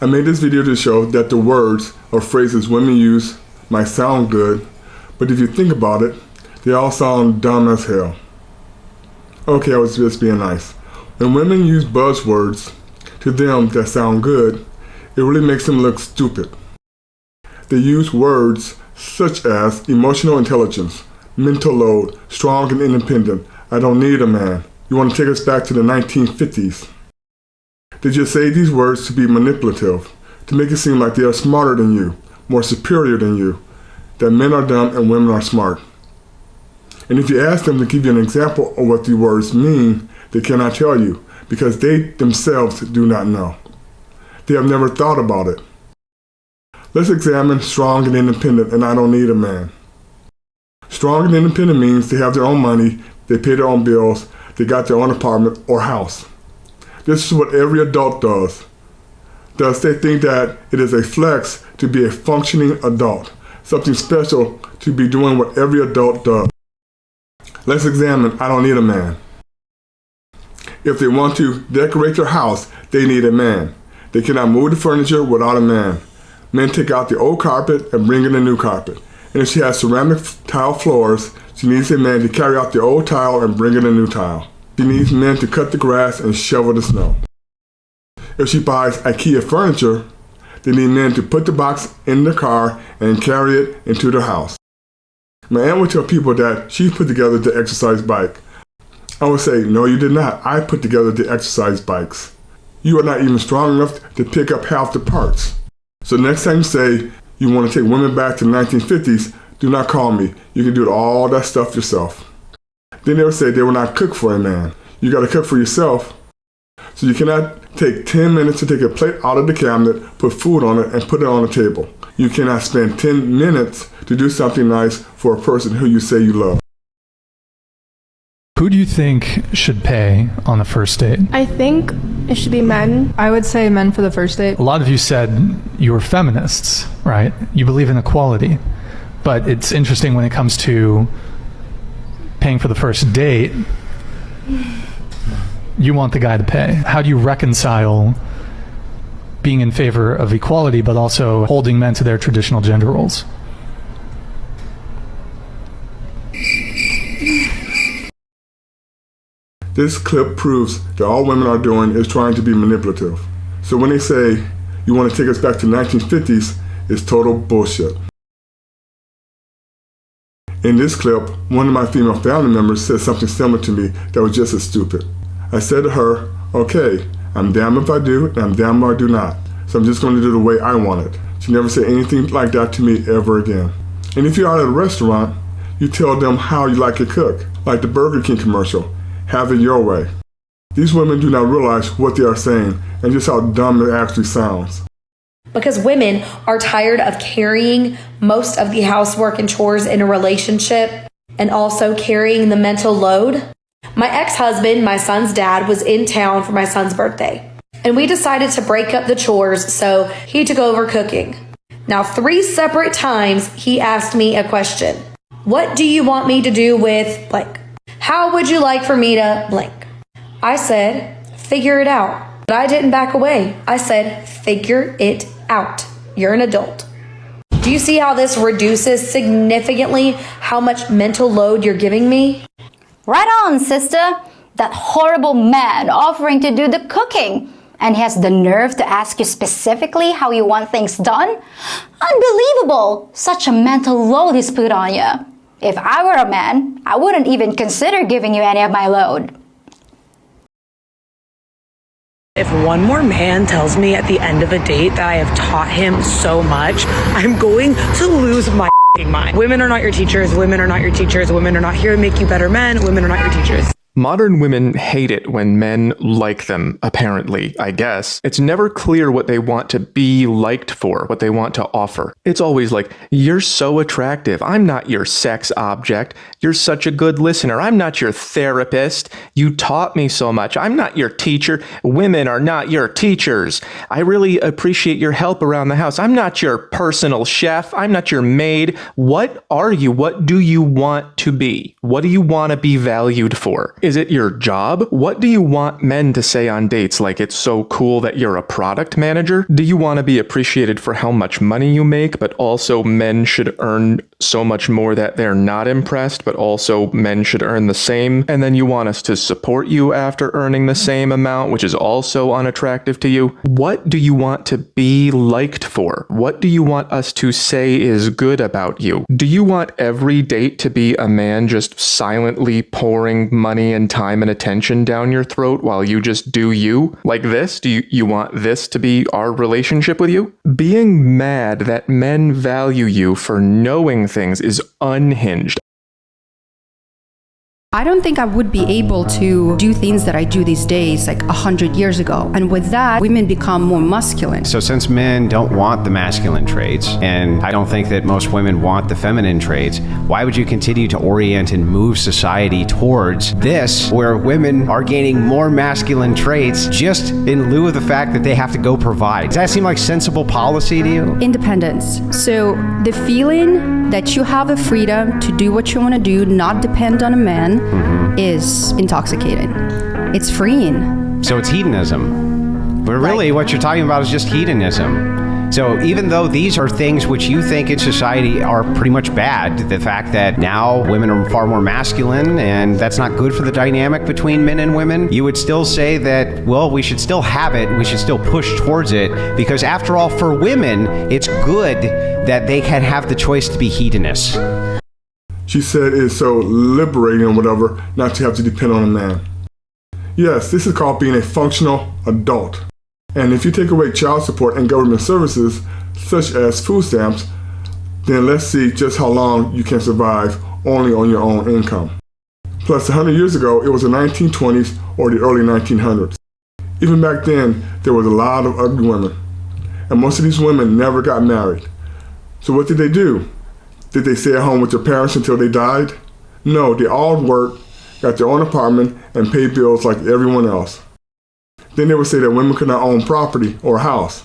I made this video to show that the words or phrases women use might sound good, but if you think about it, they all sound dumb as hell. Okay, I was just being nice. When women use buzzwords, to them that sound good, it really makes them look stupid. They use words such as emotional intelligence, mental load, strong and independent, I don't need a man. You want to take us back to the 1950s. They just say these words to be manipulative, to make it seem like they are smarter than you, more superior than you, that men are dumb and women are smart. And if you ask them to give you an example of what these words mean, they cannot tell you, because they themselves do not know. They have never thought about it. Let's examine strong and independent and I don't need a man. Strong and independent means they have their own money, they pay their own bills, they got their own apartment or house. This is what every adult does. Thus, they think that it is a flex to be a functioning adult, something special to be doing what every adult does. Let's examine I don't need a man. If they want to decorate their house, they need a man. They cannot move the furniture without a man. Men take out the old carpet and bring in a new carpet. And if she has ceramic tile floors, she needs a man to carry out the old tile and bring in a new tile. She needs men to cut the grass and shovel the snow. If she buys IKEA furniture, they need men to put the box in the car and carry it into their house. My aunt would tell people that she put together the exercise bike. I would say, no, you did not. I put together the exercise bikes. You are not even strong enough to pick up half the parts. So next time you say you want to take women back to the 1950s, do not call me. You can do all that stuff yourself. Then they would say they will not cook for a man. You got to cook for yourself. So you cannot take 10 minutes to take a plate out of the cabinet, put food on it, and put it on the table. You cannot spend 10 minutes to do something nice for a person who you say you love. Who do you think should pay on the first date? I think it should be men. I would say men for the first date. A lot of you said you were feminists, right? You believe in equality. But it's interesting when it comes to paying for the first date, you want the guy to pay. How do you reconcile being in favor of equality but also holding men to their traditional gender roles? This clip proves that all women are doing is trying to be manipulative. So when they say, you want to take us back to the 1950s, it's total bullshit. In this clip, one of my female family members said something similar to me that was just as stupid. I said to her, okay, I'm damned if I do, and I'm damned if I do not. So I'm just going to do the way I want it. She never said anything like that to me ever again. And if you're out at a restaurant, you tell them how you like it cooked, like the Burger King commercial, have it your way. These women do not realize what they are saying and just how dumb it actually sounds. Because women are tired of carrying most of the housework and chores in a relationship and also carrying the mental load. My ex-husband, my son's dad, was in town for my son's birthday, and we decided to break up the chores, so he took over cooking. Now, 3 separate times he asked me a question. What do you want me to do with blank? How would you like for me to blank? I said, figure it out. But I didn't back away. I said, figure it out. You're an adult. Do you see how this reduces significantly how much mental load you're giving me? Right on, sister. That horrible man offering to do the cooking. And he has the nerve to ask you specifically how you want things done? Unbelievable! Such a mental load he's put on you. If I were a man, I wouldn't even consider giving you any of my load. If one more man tells me at the end of a date that I have taught him so much, I'm going to lose my mind. Women are not your teachers. Women are not your teachers. Women are not here to make you better men. Women are not your teachers. Modern women hate it when men like them, apparently, I guess. It's never clear what they want to be liked for, what they want to offer. It's always like, you're so attractive. I'm not your sex object. You're such a good listener. I'm not your therapist. You taught me so much. I'm not your teacher. Women are not your teachers. I really appreciate your help around the house. I'm not your personal chef. I'm not your maid. What are you? What do you want to be? What do you want to be valued for? Is it your job? What do you want men to say on dates? Like, it's so cool that you're a product manager? Do you want to be appreciated for how much money you make, but also men should earn so much more that they're not impressed, but also men should earn the same? And then you want us to support you after earning the same amount, which is also unattractive to you? What do you want to be liked for? What do you want us to say is good about you? Do you want every date to be a man just silently pouring money and time and attention down your throat while you just do you? Like this? Do you want this to be our relationship with you? Being mad that men value you for knowing things is unhinged. I don't think I would be able to do things that I do these days like 100 years ago. And with that, women become more masculine. So since men don't want the masculine traits, and I don't think that most women want the feminine traits, why would you continue to orient and move society towards this, where women are gaining more masculine traits just in lieu of the fact that they have to go provide? Does that seem like sensible policy to you? Independence. So the feeling that you have the freedom to do what you want to do, not depend on a man, is intoxicating. It's freeing. So it's hedonism. But really what you're talking about is just hedonism. So even though these are things which you think in society are pretty much bad, the fact that now women are far more masculine and that's not good for the dynamic between men and women, you would still say that, well, we should still have it, we should still push towards it, because after all, for women, it's good that they can have the choice to be hedonists. She said it's so liberating or whatever not to have to depend on a man. Yes, this is called being a functional adult. And if you take away child support and government services, such as food stamps, then let's see just how long you can survive only on your own income. Plus, 100 years ago, it was the 1920s or the early 1900s. Even back then, there was a lot of ugly women. And most of these women never got married. So what did they do? Did they stay at home with their parents until they died? No, they all worked, got their own apartment, and paid bills like everyone else. Then they would say that women could not own property or a house.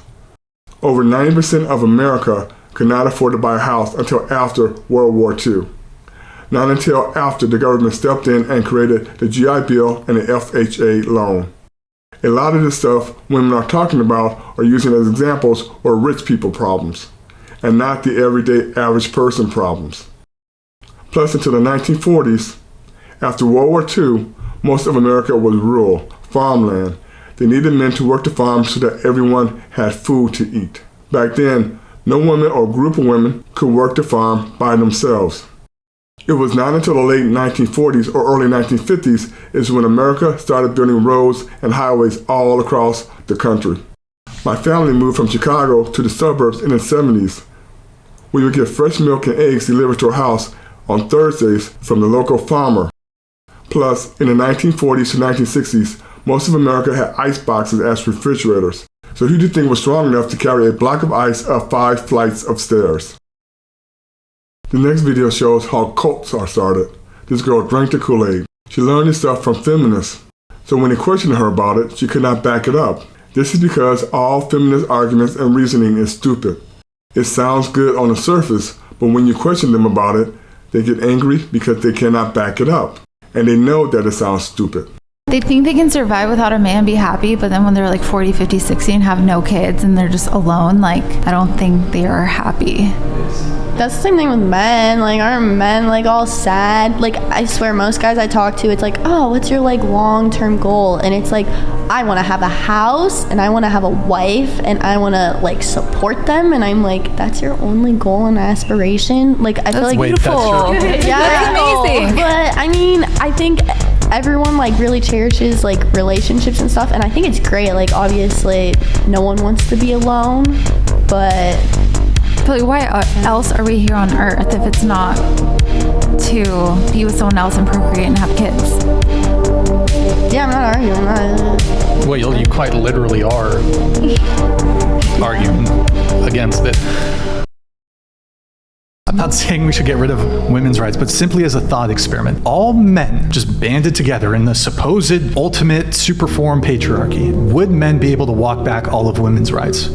Over 90% of America could not afford to buy a house until after World War II. Not until after the government stepped in and created the GI Bill and the FHA loan. A lot of the stuff women are talking about or using as examples are rich people problems, and not the everyday average person problems. Plus, until the 1940s, after World War II, most of America was rural, farmland. They needed men to work the farm so that everyone had food to eat. Back then, no woman or group of women could work the farm by themselves. It was not until the late 1940s or early 1950s is when America started building roads and highways all across the country. My family moved from Chicago to the suburbs in the 70s. We would get fresh milk and eggs delivered to our house on Thursdays from the local farmer. Plus, in the 1940s to 1960s, most of America had ice boxes as refrigerators. So who do you think was strong enough to carry a block of ice up 5 flights of stairs? The next video shows how cults are started. This girl drank the Kool-Aid. She learned this stuff from feminists. So when they questioned her about it, she could not back it up. This is because all feminist arguments and reasoning is stupid. It sounds good on the surface, but when you question them about it, they get angry because they cannot back it up. And they know that it sounds stupid. They think they can survive without a man, be happy, but then when they're like 40, 50, 60 and have no kids and they're just alone, like, I don't think they are happy. That's the same thing with men. Like, aren't men like all sad? Like, I swear most guys I talk to, it's like, oh, what's your like long-term goal? And it's like, I want to have a house and I want to have a wife and I want to like support them. And I'm like, that's your only goal and aspiration? Like, I feel like beautiful. Yeah, that's amazing. But I mean, I think everyone like really cherishes like relationships and stuff, and I think it's great. Like, obviously no one wants to be alone, but Like, why else are we here on earth if it's not to be with someone else and procreate and have kids? yeah, I'm not arguing. Well, you quite literally are arguing against it. I'm not saying we should get rid of women's rights, but simply as a thought experiment. All men just banded together in the supposed ultimate superform patriarchy. Would men be able to walk back all of women's rights?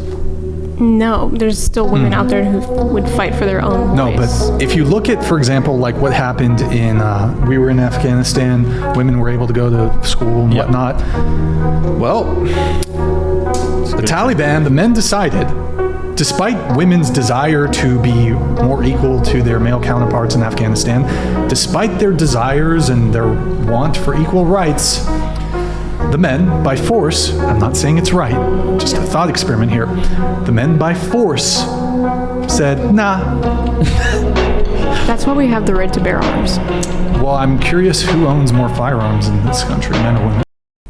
No, there's still women out there who would fight for their own No, voice. but if you look at, for example, like what happened in, we were in Afghanistan, women were able to go to school and whatnot. Well, the Taliban, the men decided, despite women's desire to be more equal to their male counterparts in Afghanistan, despite their desires and their want for equal rights, the men, by force, I'm not saying it's right, just a thought experiment here, the men by force said, nah. That's why we have the right to bear arms. Well, I'm curious who owns more firearms in this country, men or women?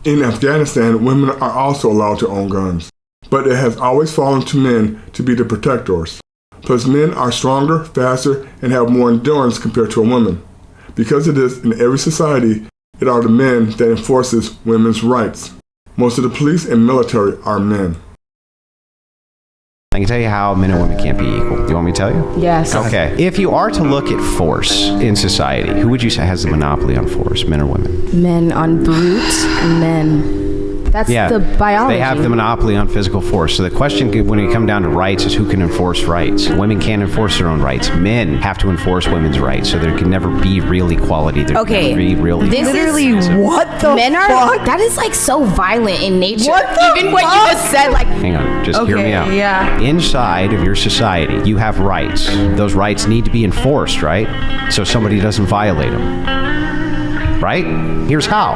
In Afghanistan, women are also allowed to own guns, but it has always fallen to men to be the protectors. Plus, men are stronger, faster, and have more endurance compared to a woman. Because of this, in every society, it are the men that enforces women's rights. Most of the police and military are men. I can tell you how men and women can't be equal. Do you want me to tell you? Yes. Okay. If you are to look at force in society, who would you say has the monopoly on force, men or women? Men on brute, men. That's the biology. They have the monopoly on physical force. So the question when it comes down to rights is who can enforce rights. Women can't enforce their own rights. Men have to enforce women's rights. So there can never be real equality. There can never be real equality. Literally, what the men fuck? That is like so violent in nature. Even what you just said, like. Hang on, just hear me out. Yeah. Inside of your society, you have rights. Those rights need to be enforced, right? So somebody doesn't violate them. Right? Here's how.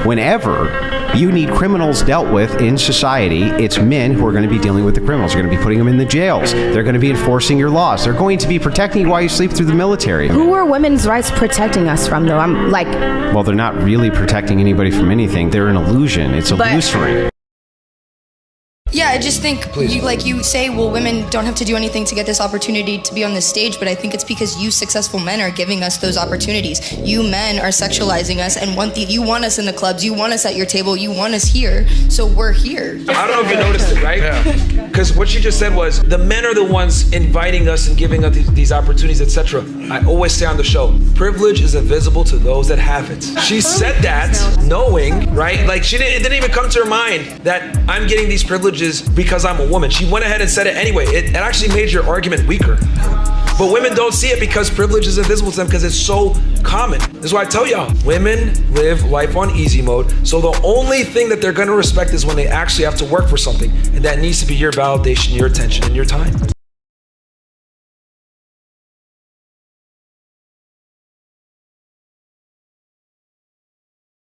Whenever you need criminals dealt with in society, it's men who are going to be dealing with the criminals. They're going to be putting them in the jails. They're going to be enforcing your laws. They're going to be protecting you while you sleep through the military. Who are women's rights protecting us from, though? I'm like... Well, they're not really protecting anybody from anything. They're an illusion. It's illusory. Yeah, I just think you say, well, women don't have to do anything to get this opportunity to be on this stage, but I think it's because you successful men are giving us those opportunities. You men are sexualizing us and you want us in the clubs, you want us at your table, you want us here, so we're here. I don't know if you noticed it, right? Because what you just said was the men are the ones inviting us and giving us these opportunities, etc. I always say on the show, privilege is invisible to those that have it. She said that knowing, right? Like it didn't even come to her mind that I'm getting these privileges because I'm a woman. She went ahead and said it anyway. It actually made your argument weaker. But women don't see it because privilege is invisible to them because it's so common. That's why I tell y'all, women live life on easy mode. So the only thing that they're gonna respect is when they actually have to work for something. And that needs to be your validation, your attention, and your time.